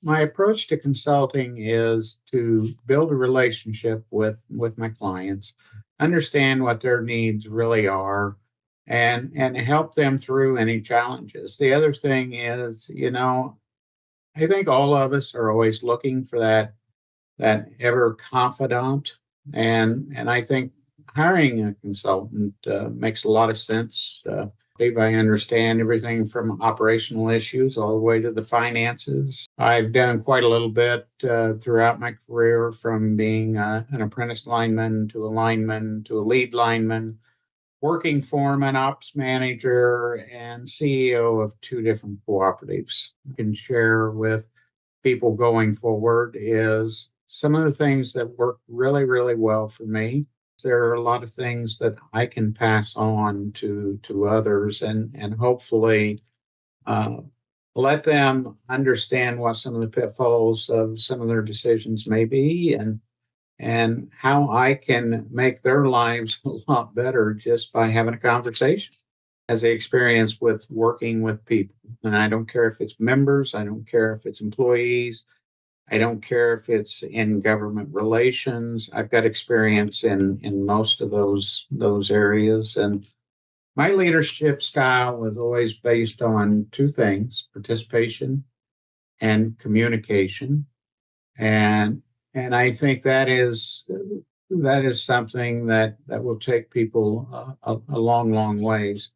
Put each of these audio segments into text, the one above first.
My approach to consulting is to build a relationship with my clients, understand what their needs really are, and help them through any challenges. The other thing is, I think all of us are always looking for that ever confidant, and I think hiring a consultant makes a lot of sense. I understand everything from operational issues all the way to the finances. I've done quite a little bit throughout my career, from being an apprentice lineman to a lineman to a lead lineman, working foreman, ops manager, and CEO of two different cooperatives. I can share with people going forward is some of the things that work really, really well for me. There are a lot of things that I can pass on to others, and hopefully uh, let them understand what some of the pitfalls of some of their decisions may be, and how I can make their lives a lot better just by having a conversation. As a experience with working with people, and I don't care if it's members, I don't care if it's employees, I don't care if it's in government relations. I've got experience in most of those areas, and my leadership style was always based on two things: participation and communication. And and I think that is something that will take people a long, long ways.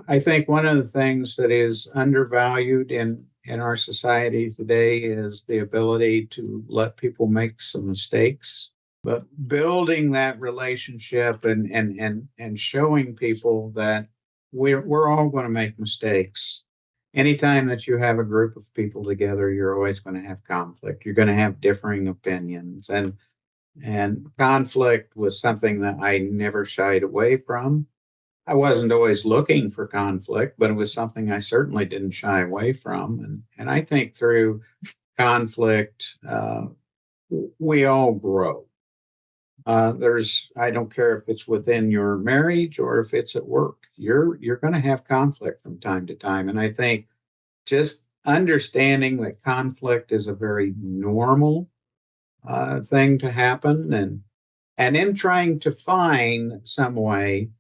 I think one of the things that is undervalued in our society today is the ability to let people make some mistakes. But building that relationship and showing people that we're all going to make mistakes. Anytime that you have a group of people together, you're always going to have conflict. You're going to have differing opinions, and conflict was something that I never shied away from. I wasn't always looking for conflict, but it was something I certainly didn't shy away from. And I think through conflict, we all grow. I don't care if it's within your marriage or if it's at work. You're going to have conflict from time to time, and I think just understanding that conflict is a very normal thing to happen, and in trying to find some way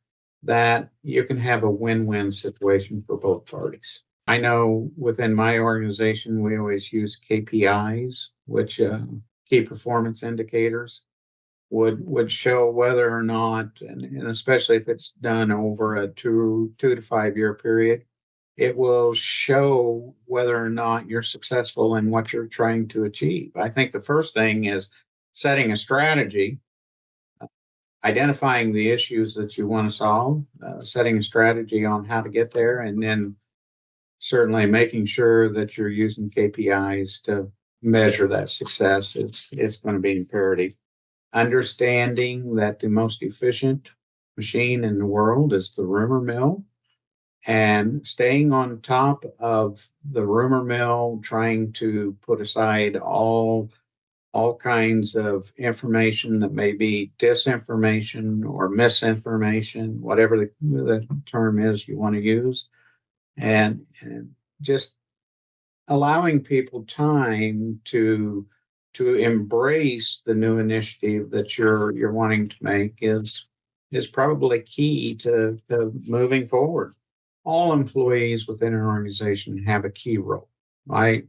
that you can have a win-win situation for both parties. I know within my organization, we always use KPIs, which key performance indicators would show whether or not, and especially if it's done over a 2 to 5 year period, it will show whether or not you're successful in what you're trying to achieve. I think the first thing is setting a strategy, identifying the issues that you want to solve, setting a strategy on how to get there, and then certainly making sure that you're using KPIs to measure that success. It's going to be imperative. Understanding that the most efficient machine in the world is the rumor mill, and staying on top of the rumor mill, trying to put aside all kinds of information that may be disinformation or misinformation, whatever the term is you want to use, and just allowing people time to embrace the new initiative that you're wanting to make is probably key to moving forward. All employees within an organization have a key role. I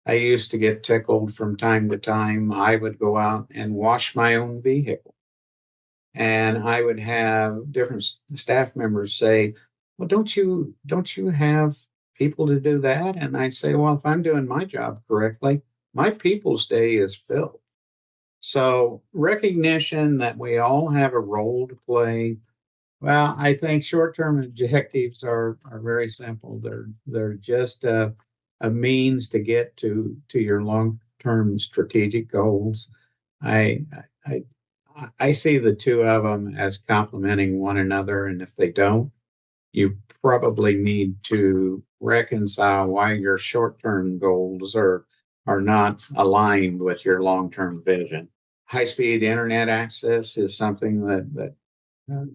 I used to get tickled from time to time. I would go out and wash my own vehicle, and I would have different staff members say, "Well, don't you have people to do that?" And I'd say, "Well, if I'm doing my job correctly, my people's day is filled." So recognition that we all have a role to play. Well, I think short-term objectives are very simple. They're just a means to get to your long-term strategic goals. I I I see the two of them as complementing one another, and if they don't, you probably need to reconcile why your short-term goals are not aligned with your long-term vision. High-speed internet access is something that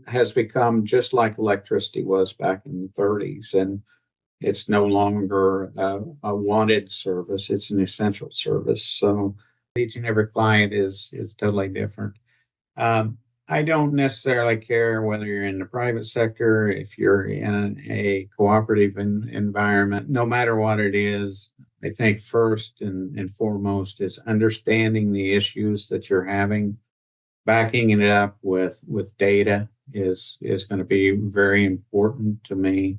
has become just like electricity was back in the 30s. And It's no longer a wanted service. It's an essential service. So each and every client is totally different. Um, I don't necessarily care whether you're in the private sector, if you're in a cooperative environment, no matter what it is. I think first and foremost is understanding the issues that you're having, backing it up with data is going to be very important to me,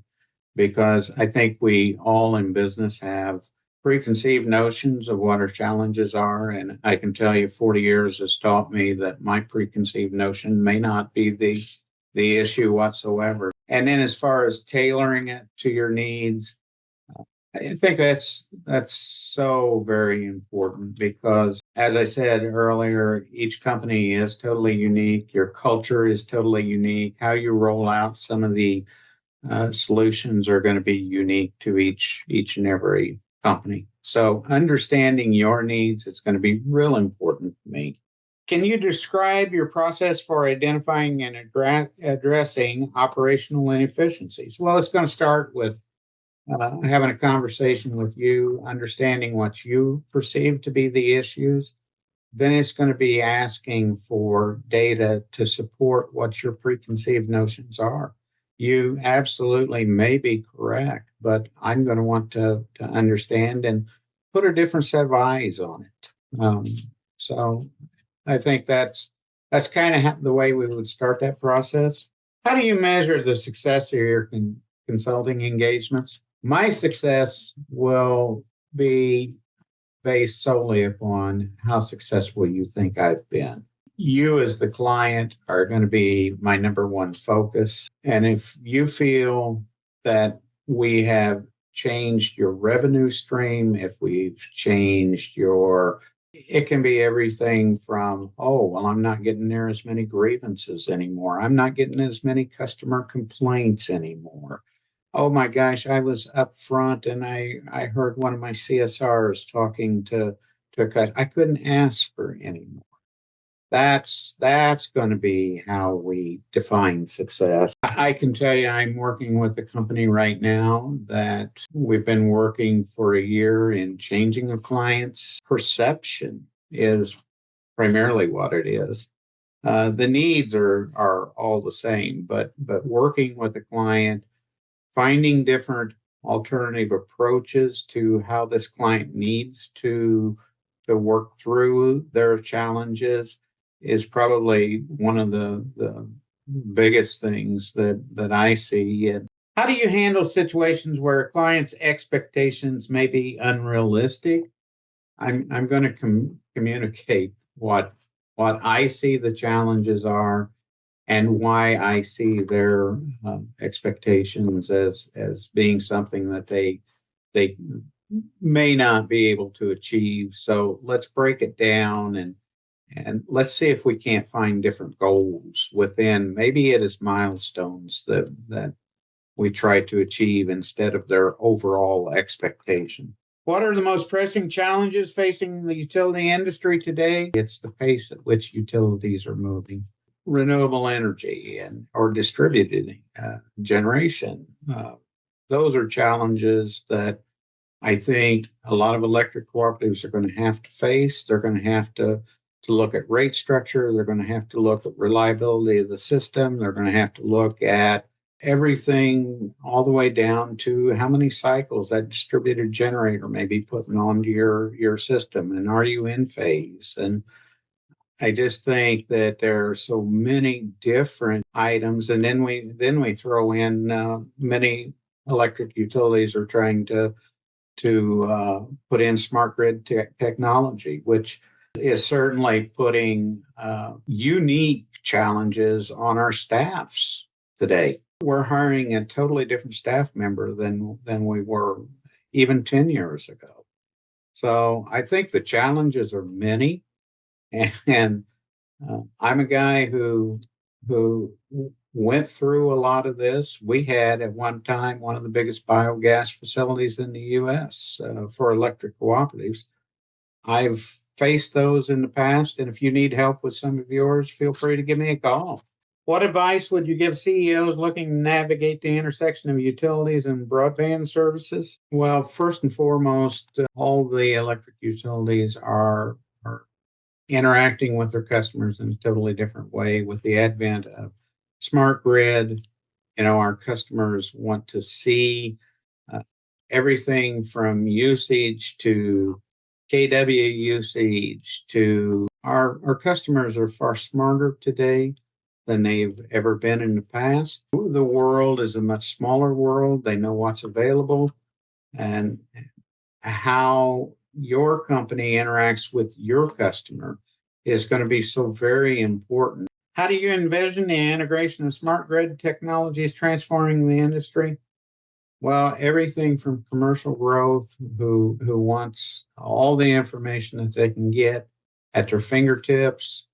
because I think we all in business have preconceived notions of what our challenges are. And I can tell you 40 years has taught me that my preconceived notion may not be the issue whatsoever. And then as far as tailoring it to your needs, I think that's so very important, because as I said earlier, each company is totally unique. Your culture is totally unique. How you roll out some of the solutions are going to be unique to each and every company. So understanding your needs is going to be real important to me. Can you describe your process for identifying and addressing operational inefficiencies? Well, it's going to start with having a conversation with you, understanding what you perceive to be the issues. Then it's going to be asking for data to support what your preconceived notions are. You absolutely may be correct, but I'm going to want to understand and put a different set of eyes on it. So I think that's kind of the way we would start that process. How do you measure the success of your consulting engagements? My success will be based solely upon how successful you think I've been. You, as the client, are going to be my number one focus. And if you feel that we have changed your revenue stream, if we've changed it can be everything from, oh, well, I'm not getting there as many grievances anymore. I'm not getting as many customer complaints anymore. Oh my gosh, I was up front and I heard one of my CSRs talking to a customer. I couldn't ask for any more. That's going to be how we define success. I can tell you I'm working with a company right now that we've been working for a year, in changing a client's perception is primarily what it is. The needs are all the same, but working with a client, finding different alternative approaches to how this client needs to work through their challenges is probably one of the biggest things that I see. And how do you handle situations where a client's expectations may be unrealistic? I'm going to communicate what I see the challenges are, and why I see their expectations as being something that they may not be able to achieve. So let's break it down, and let's see if we can't find different goals within. Maybe it is milestones that we try to achieve instead of their overall expectation. What are the most pressing challenges facing the utility industry today? It's the pace at which utilities are moving. Renewable energy or distributed generation. Those are challenges that I think a lot of electric cooperatives are going to have to face. They're going to have to look at rate structure. They're going to have to look at reliability of the system. They're going to have to look at everything all the way down to how many cycles that distributed generator may be putting onto your system, and are you in phase? And I just think that there are so many different items, and then we throw in many electric utilities are trying to put in smart grid technology, which is certainly putting unique challenges on our staffs today. We're hiring a totally different staff member than we were even 10 years ago. So I think the challenges are many, and I'm a guy who went through a lot of this. We had at one time one of the biggest biogas facilities in the U.S. For electric cooperatives. I've faced those in the past, and if you need help with some of yours, feel free to give me a call. What advice would you give CEOs looking to navigate the intersection of utilities and broadband services? Well, first and foremost, all the electric utilities are interacting with their customers in a totally different way with the advent of smart grid. Our customers want to see uh, everything from usage to KW usage to our customers are far smarter today than they've ever been in the past. The world is a much smaller world. They know what's available and how your company interacts with your customer is going to be so very important. How do you envision the integration of smart grid technologies transforming the industry? Well, everything from commercial growth who wants all the information that they can get at their fingertips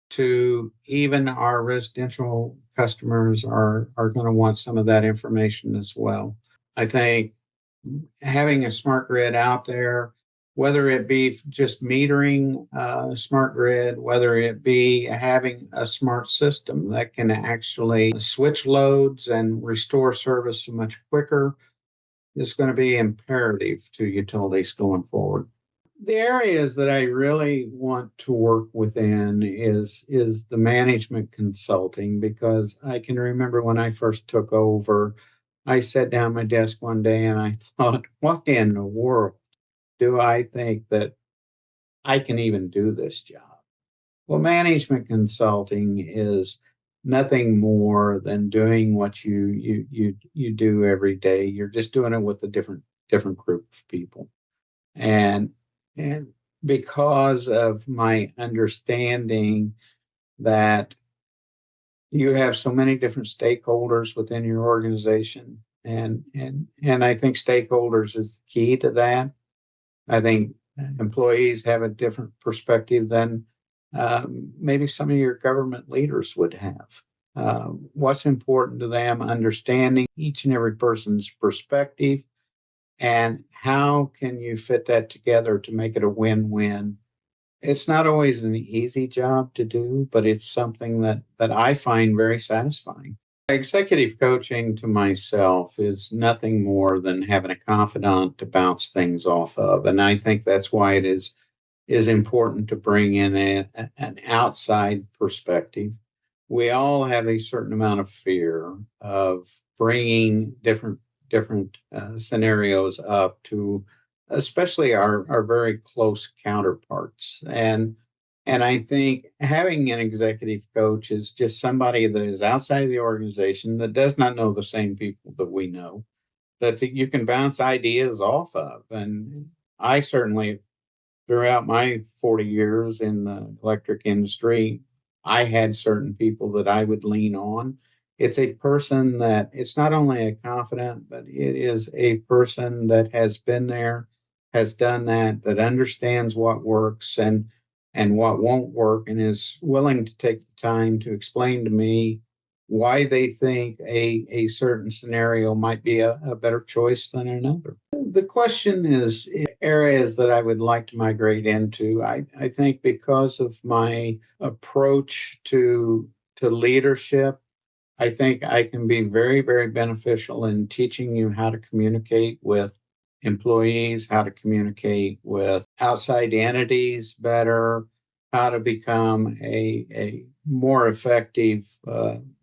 to even our residential customers are going to want some of that information as well. I think having a smart grid out there, whether it be just metering smart grid, whether it be having a smart system that can actually switch loads and restore service much quicker, is going to be imperative to utilities going forward. The areas that I really want to work within is the management consulting, because I can remember when I first took over, I sat down at my desk one day and I thought, what in the world do I think that I can even do this job? Well, management consulting is nothing more than doing what you do every day. You're just doing it with a different group of people. And and because of my understanding that you have so many different stakeholders within your organization, and I think stakeholders is the key to that. I think employees have a different perspective than maybe some of your government leaders would have. What's important to them, understanding each and every person's perspective, and how can you fit that together to make it a win-win? It's not always an easy job to do, but it's something that I find very satisfying. Executive coaching to myself is nothing more than having a confidant to bounce things off of. And I think that's why it is important to bring in an outside perspective. We all have a certain amount of fear of bringing different scenarios up to especially our very close counterparts. And I think having an executive coach is just somebody that is outside of the organization that does not know the same people that we know, that you can bounce ideas off of. And I certainly, throughout my 40 years in the electric industry, I had certain people that I would lean on. It's a person that it's not only a confidant, but it is a person that has been there, has done that understands what works and what won't work, and is willing to take the time to explain to me why they think a certain scenario might be a better choice than another. The question is areas that I would like to migrate into. I think because of my approach to leadership, I think I can be very, very beneficial in teaching you how to communicate with employees, how to communicate with outside entities better, how to become a more effective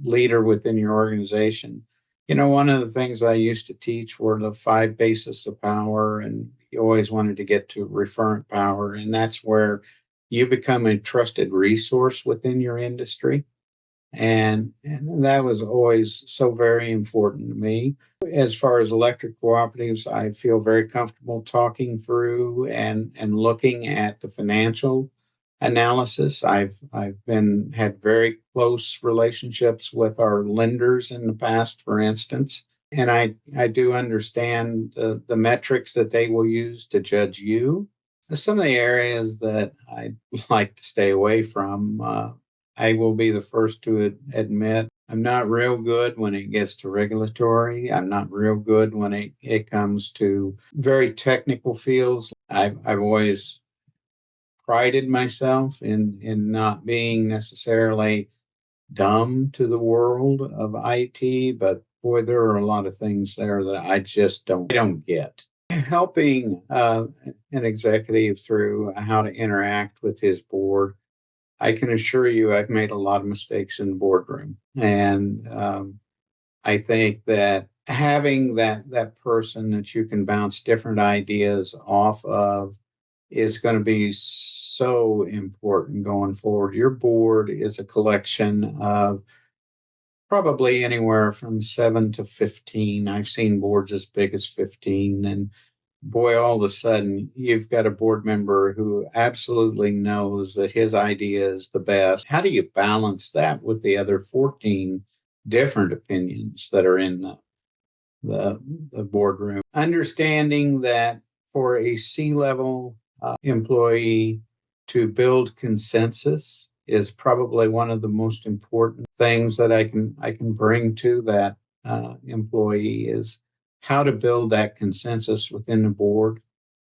leader within your organization. One of the things I used to teach were the five bases of power, and you always wanted to get to referent power. And that's where you become a trusted resource within your industry. And that was always so very important to me. As far as electric cooperatives, I feel very comfortable talking through and looking at the financial analysis. I've been had very close relationships with our lenders in the past, for instance. And I do understand the metrics that they will use to judge you. Some of the areas that I like to stay away from, I will be the first to admit I'm not real good when it gets to regulatory. I'm not real good when it comes to very technical fields. I've always prided myself in not being necessarily dumb to the world of IT, but boy, there are a lot of things there that I just don't get. Helping an executive through how to interact with his board, I can assure you I've made a lot of mistakes in the boardroom. And I think that having that person that you can bounce different ideas off of is going to be so important going forward. Your board is a collection of probably anywhere from 7 to 15. I've seen boards as big as 15. And boy, all of a sudden, you've got a board member who absolutely knows that his idea is the best. How do you balance that with the other 14 different opinions that are in the boardroom? Understanding that for a C-level employee to build consensus is probably one of the most important things that I can bring to that employee is how to build that consensus within the board.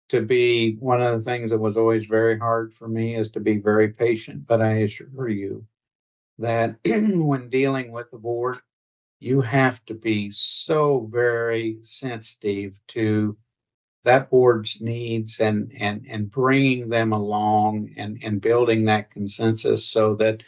To be one of the things that was always very hard for me is to be very patient, but I assure you that when dealing with the board, you have to be so very sensitive to that board's needs and bringing them along and building that consensus so that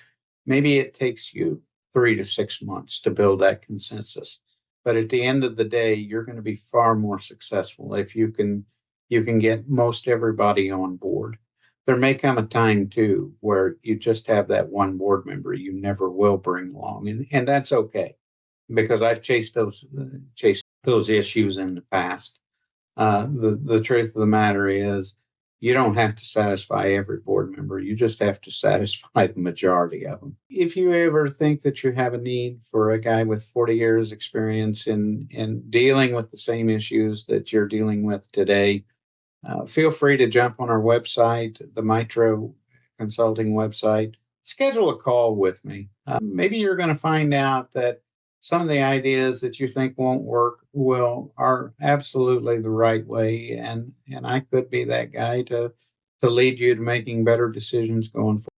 maybe it takes you 3 to 6 months to build that consensus. But at the end of the day, you're going to be far more successful if you can get most everybody on board. There may come a time too where you just have that one board member you never will bring along, and that's okay because I've chased those issues in the past. The truth of the matter is, you don't have to satisfy every board member. You just have to satisfy the majority of them. If you ever think that you have a need for a guy with 40 years experience in dealing with the same issues that you're dealing with today, feel free to jump on our website, the Mytra consulting website. Schedule a call with me. Maybe you're going to find out that some of the ideas that you think won't work are absolutely the right way, and I could be that guy to lead you to making better decisions going forward.